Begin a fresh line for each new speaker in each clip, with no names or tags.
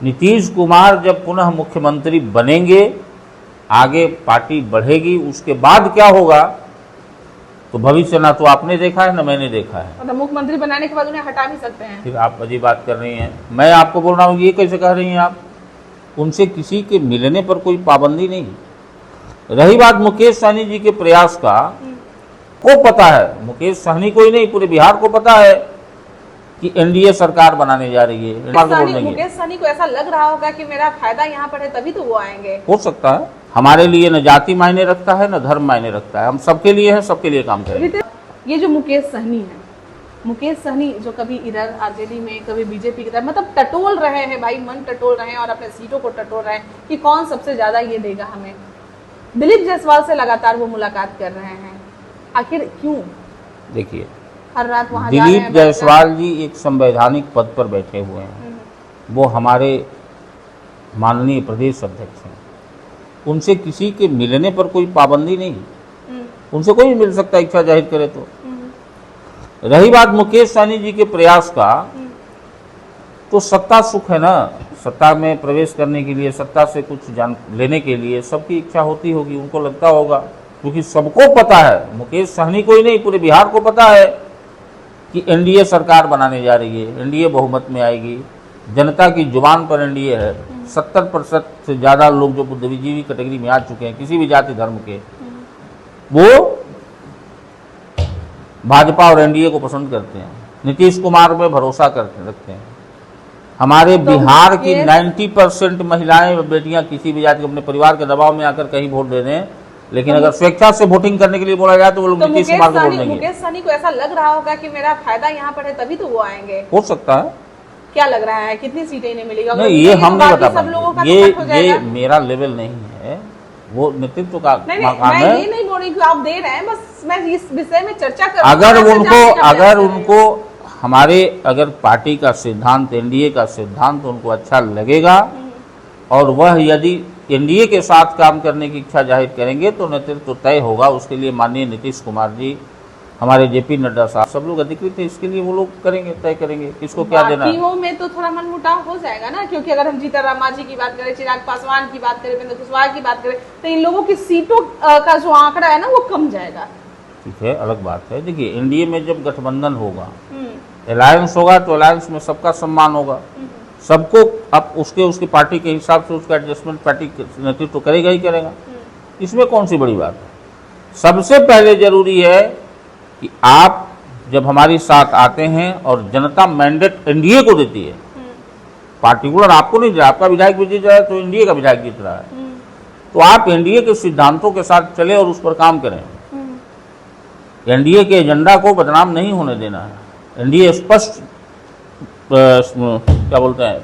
नीतीश कुमार जब पुनः मुख्यमंत्री बनेंगे, आगे पार्टी बढ़ेगी, उसके बाद क्या होगा तो भविष्य ना तो आपने देखा है ना मैंने देखा है।
मतलब मुख्यमंत्री बनाने के बाद उन्हें हटा भी सकते हैं।
फिर आप अजीब बात कर रही हैं। मैं आपको बोल रहा हूँ ये कैसे कह रही हैं आप? उनसे किसी के मिलने पर कोई पाबंदी नहीं। रही बात मुकेश सहनी जी के प्रयास का, को पता है, मुकेश सहनी को ही नहीं पूरे बिहार को पता है कि एनडीए सरकार बनाने जा रही है।
मुकेश सहनी को ऐसा लग रहा होगा कि मेरा फायदा यहाँ पर है तभी तो वो आएंगे।
हो सकता है। हमारे लिए न जाति मायने रखता है न धर्म मायने रखता है। हम सबके लिए हैं, सबके लिए काम करेंगे।
ये जो मुकेश सहनी है, मुकेश सहनी जो कभी इधर आरजेडी में कभी बीजेपी की तरफ मतलब टटोल रहे हैं भाई, मन टटोल रहे हैं और अपने सीटों को टटोल रहे हैं कि कौन सबसे ज्यादा ये देगा हमें। दिलीप जायसवाल से लगातार वो मुलाकात कर रहे हैं, आखिर क्यों?
देखिए,
हर रात वहां
दिलीप जायसवाल जी एक संवैधानिक पद पर बैठे हुए हैं, वो हमारे माननीय प्रदेश अध्यक्ष हैं। उनसे किसी के मिलने पर कोई पाबंदी नहीं, उनसे कोई मिल सकता है इच्छा जाहिर करे तो। रही बात मुकेश सहनी जी के प्रयास का, तो सत्ता सुख है ना, सत्ता में प्रवेश करने के लिए, सत्ता से कुछ जान लेने के लिए सबकी इच्छा होती होगी, उनको लगता होगा, क्योंकि सबको पता है, मुकेश सहनी को ही नहीं पूरे बिहार को पता है कि एनडीए सरकार बनाने जा रही है, एनडीए बहुमत में आएगी। जनता की जुबान पर एनडीए है। 70% से ज़्यादा लोग जो बुद्धिजीवी कैटेगरी में आ चुके हैं किसी भी जाति धर्म के, वो भाजपा और एनडीए को पसंद करते हैं, नीतीश कुमार में भरोसा करते रखते हैं। हमारे तो बिहार की 90% महिलाएं बेटियां किसी भी जाति के अपने परिवार के दबाव में आकर कहीं वोट दे रहे हैं, लेकिन अगर स्वेच्छा से वोटिंग करने के लिए बोला जाए तो वो लोग नीतीश कुमार को वोट देंगे।
मुकेश सहनी को ऐसा लग रहा होगा कि मेरा फायदा यहाँ पर है तभी तो वो आएंगे।
हो सकता है।
क्या लग रहा है, कितनी सीटें इन्हें मिलेगा?
नहीं, ये हम नहीं बता पाएंगे, ये मेरा लेवल नहीं है, वो नेतृत्व का काम है।
मैं ये नहीं बोल रही कि आप दे रहे हैं, बस मैं इस विषय में चर्चा कर।
अगर उनको हमारे अगर पार्टी का सिद्धांत, एनडीए का सिद्धांत उनको अच्छा लगेगा और वह यदि एनडीए के साथ काम करने की इच्छा जाहिर करेंगे तो नेतृत्व तय होगा। उसके लिए माननीय नीतीश कुमार जी, हमारे जेपी नड्डा साहब, सब लोग अधिकृत है, इसके लिए वो लोग करेंगे, तय करेंगे किसको क्या देना है।
बाकियों में तो थोड़ा मनमुटाव हो जाएगा ना, क्योंकि अगर हम जीतन मांझी की बात करें, चिराग पासवान की बात करें, उपेंद्र कुशवाहा की बात करें, तो इन लोगों की सीटों का जो आंकड़ा है ना वो कम जाएगा।
ठीक है, अलग बात है। देखिए, एनडीए में जब गठबंधन होगा, अलायंस होगा, तो अलायंस में सबका सम्मान होगा, सबको अब उसके पार्टी के हिसाब से उसका एडजस्टमेंट पार्टी नेतृत्व करेगा ही करेगा। इसमें कौन सी बड़ी बात है। सबसे पहले जरूरी है कि आप जब हमारे साथ आते हैं और जनता मैंडेट एनडीए को देती है, पार्टिकुलर आपको नहीं, आपका विधायक भी जीत रहा है तो एनडीए का विधायक जीत रहा है, तो आप एनडीए के सिद्धांतों के साथ चले और उस पर काम करें। एनडीए के एजेंडा को बदनाम नहीं होने देना है। एनडीए स्पष्ट क्या बोलते हैं,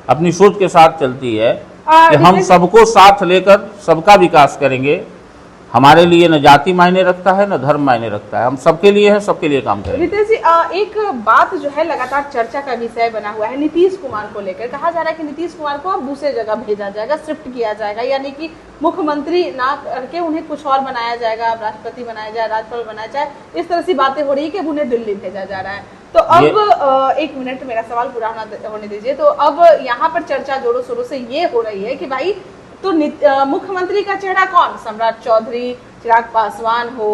अपनी सोच के साथ चलती है कि हम सबको साथ लेकर सबका विकास करेंगे। हमारे लिए न जाति मायने रखता है न धर्म मायने रखता है, हम सबके लिए हैं, सबके लिए काम करेंगे।
रितेश जी, एक बात जो है लगातार चर्चा का विषय बना हुआ है, नीतीश कुमार को लेकर कहा जा रहा है कि नीतीश कुमार को अब दूसरे जगह भेजा जाएगा, शिफ्ट किया जाएगा, यानी कि मुख्यमंत्री ना करके उन्हें कुछ और बनाया जाएगा, अब राष्ट्रपति बनाया जाए, राज्यपाल बनाया जाए, इस तरह से बातें हो रही है कि उन्हें दिल्ली भेजा जा रहा है। तो अब एक मिनट, मेरा सवाल पूरा होने दीजिए। तो अब यहाँ पर चर्चा जोरों शोरों से ये हो रही है कि भाई तो मुख्यमंत्री का चेहरा कौन, सम्राट चौधरी, चिराग पासवान हो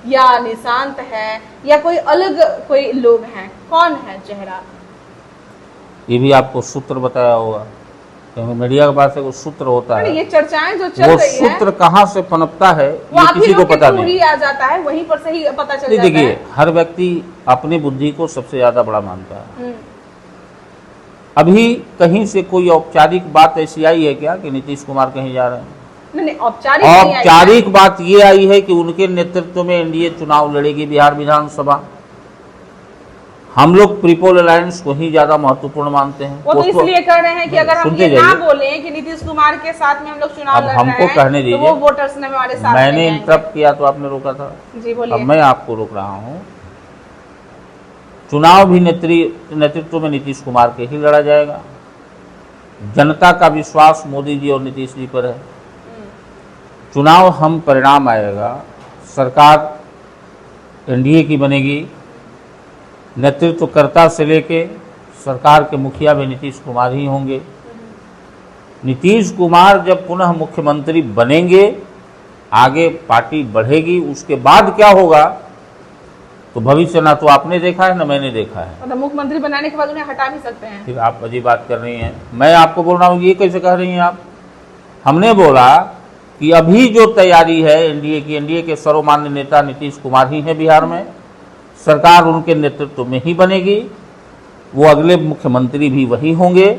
या निशांत है या कोई अलग कोई लोग हैं, कौन है चेहरा?
ये भी आपको सूत्र बताया होगा, क्योंकि मीडिया के पास एक सूत्र होता है।
ये चर्चाएं जो चल रही है,
वो सूत्र कहाँ से पनपता है ये किसी को पता नहीं।
आ जाता है, वहीं पर से ही पता चल जाता है।
देखिए, हर व्यक्ति अपनी बुद्धि को सबसे ज्यादा बड़ा मानता है। अभी कहीं से कोई औपचारिक बात ऐसी आई है क्या कि नीतीश कुमार कहीं जा रहे हैं?
नहीं,
औपचारिक बात ये आई है कि उनके नेतृत्व में एनडीए चुनाव लड़ेगी बिहार विधानसभा। हम लोग प्रीपोल अलायंस को ही ज्यादा महत्वपूर्ण मानते हैं।
वो तो इसलिए कह रहे हैं कि अगर हम ये ना बोलें कि नीतीश कुमार के साथ में हम लोग चुनाव लड़ रहे हैं,
हमको कहने दीजिए,
तो वो वोटर्स ने हमारे साथ।
मैंने इंटरप्ट किया तो आपने रोका था।
जी बोलिए।
अब मैं आपको रोक रहा हूँ। चुनाव भी नेतृत्व में नीतीश कुमार के ही लड़ा जाएगा। जनता का विश्वास मोदी जी और नीतीश जी पर है। चुनाव हम परिणाम आएगा, सरकार एनडीए की बनेगी, नेतृत्वकर्ता से लेके सरकार के मुखिया भी नीतीश कुमार ही होंगे। नीतीश कुमार जब पुनः मुख्यमंत्री बनेंगे, आगे पार्टी बढ़ेगी, उसके बाद क्या होगा तो भविष्य ना तो आपने देखा है ना मैंने देखा है।
मतलब मुख्यमंत्री बनाने के बाद उन्हें हटा भी सकते हैं।
फिर आप अजीब बात कर रही हैं। मैं आपको बोल रहा हूँ, ये कैसे कह रही हैं आप? हमने बोला कि अभी जो तैयारी है एनडीए की, एनडीए के सर्वमान्य नेता नीतीश कुमार ही हैं बिहार में, सरकार उनके नेतृत्व में ही बनेगी, वो अगले मुख्यमंत्री भी वही होंगे।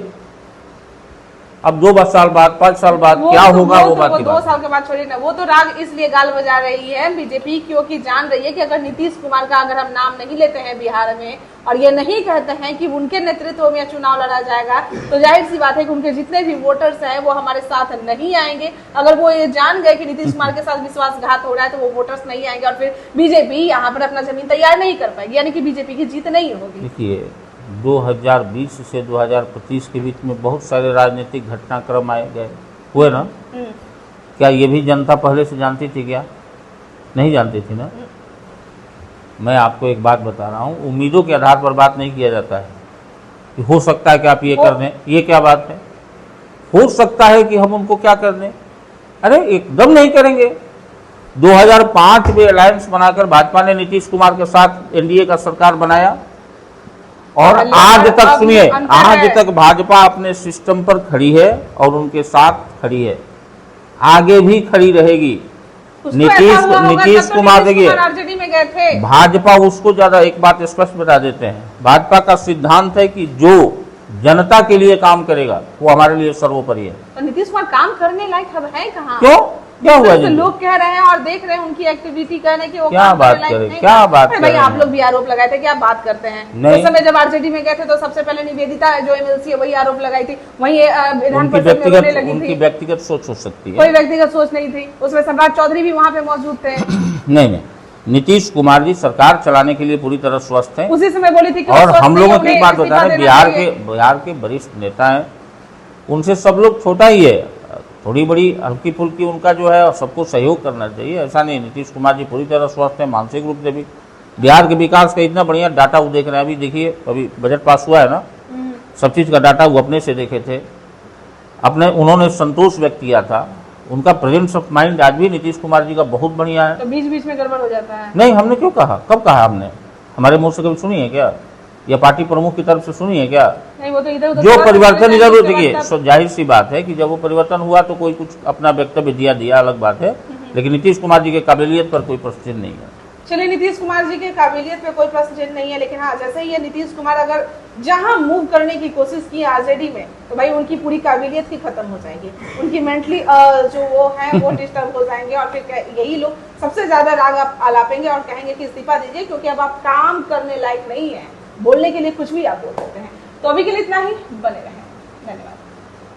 अब 2 साल बाद 5 साल बाद क्या होगा वो बाकी बात।
2 साल के बाद छोड़िए ना, वो तो राग इसलिए गाल बजा रही है बीजेपी, क्योंकि जान रही है कि अगर नीतीश कुमार का अगर हम नाम नहीं लेते हैं बिहार में और ये नहीं कहते हैं कि उनके नेतृत्व में चुनाव लड़ा जाएगा, तो जाहिर सी बात है कि उनके जितने भी वोटर्स हैं वो हमारे साथ नहीं आएंगे। अगर वो ये जान गए कि नीतीश कुमार के साथ विश्वासघात हो रहा है तो वो वोटर्स नहीं आएंगे और फिर बीजेपी यहाँ पर अपना जमीन तैयार नहीं कर पाएगी, यानी कि बीजेपी की जीत नहीं होगी।
देखिए 2020 से 2025 के बीच में बहुत सारे राजनीतिक घटनाक्रम आए गए हुए ना। क्या ये भी जनता पहले से जानती थी? क्या नहीं जानती थी ना। मैं आपको एक बात बता रहा हूँ, उम्मीदों के आधार पर बात नहीं किया जाता है कि हो सकता है कि आप ये कर दें। ये क्या बात है? हो सकता है कि हम उनको क्या कर दें? अरे एकदम नहीं करेंगे। 2005 में अलायंस बनाकर भाजपा ने नीतीश कुमार के साथ एनडीए का सरकार बनाया और आज तक सुनिए, आज तक भाजपा अपने सिस्टम पर खड़ी है और उनके साथ खड़ी है, आगे भी खड़ी रहेगी। नीतीश कुमार देखिए, भाजपा उसको ज्यादा एक बात स्पष्ट बता देते हैं, भाजपा का सिद्धांत है कि जो जनता के लिए काम करेगा वो हमारे लिए सर्वोपरि है।
तो नीतीश कुमार काम करने लायक अब है कहाँ?
क्यों? क्या हुआ जी?
लोग कह रहे हैं और देख रहे हैं उनकी एक्टिविटी कहने की, वो
क्या बात करें, क्या बात करें?
भाई आप लोग भी आरोप लगाए थे कि आप बात करते हैं। उस समय जब आरजेडी में गए थे तो सबसे पहले निवेदिता जो एमएलसी है वही आरोप लगाई थी, वही विधान परिषद में रोने लगी थी।
उनकी व्यक्तिगत सोच हो सकती है,
कोई व्यक्तिगत सोच नहीं थी उसमें। सम्राट चौधरी भी वहाँ पे मौजूद थे।
नहीं, नीतीश कुमार जी सरकार चलाने के लिए पूरी तरह स्वस्थ हैं।
उसी समय बोली थी कि
और हम लोगों की बात बता रहे, बिहार के वरिष्ठ नेता हैं, उनसे सब लोग छोटा ही है, थोड़ी बड़ी हल्की फुल्की उनका जो है सबको सहयोग करना चाहिए। ऐसा नहीं, नीतीश कुमार जी पूरी तरह स्वस्थ है, मानसिक रूप से भी। बिहार के विकास का इतना बढ़िया डाटा वो देख रहे हैं। अभी देखिए, अभी बजट पास हुआ है ना, सब चीज़ का डाटा वो अपने से देखे थे, उन्होंने संतोष व्यक्त किया था। उनका प्रेजेंस ऑफ माइंड आज भी नीतीश कुमार जी का बहुत बढ़िया है।
तो बीच बीच में गड़बड़ हो जाता है।
नहीं, हमने क्यों कहा? कब कहा हमने? हमारे मुंह से कभी सुनी है क्या? या पार्टी प्रमुख की तरफ से सुनी है क्या?
नहीं, वो तो इधर उधर
जो परिवर्तन इधर हो, देखिए जाहिर सी बात है कि जब वो परिवर्तन हुआ तो कोई कुछ अपना वक्तव्य दिया अलग बात है, लेकिन नीतीश कुमार जी के काबिलियत पर कोई प्रश्न चिन्ह नहीं है।
चलिए, नीतीश कुमार जी के काबिलियत पे कोई प्रश्न चिन्ह नहीं है, लेकिन हाँ, जैसे ही ये नीतीश कुमार अगर जहां मूव करने की कोशिश की आरजेडी में, तो भाई उनकी पूरी काबिलियत ही खत्म हो जाएगी। उनकी मेंटली जो वो है वो डिस्टर्ब हो जाएंगे और फिर यही लोग सबसे ज्यादा राग आलापेंगे और कहेंगे कि इस्तीफा दीजिए, क्योंकि अब आप काम करने लायक नहीं है, बोलने के लिए कुछ भी आप बोल सकते हैं। तो अभी के लिए इतना ही, बने रहें। धन्यवाद।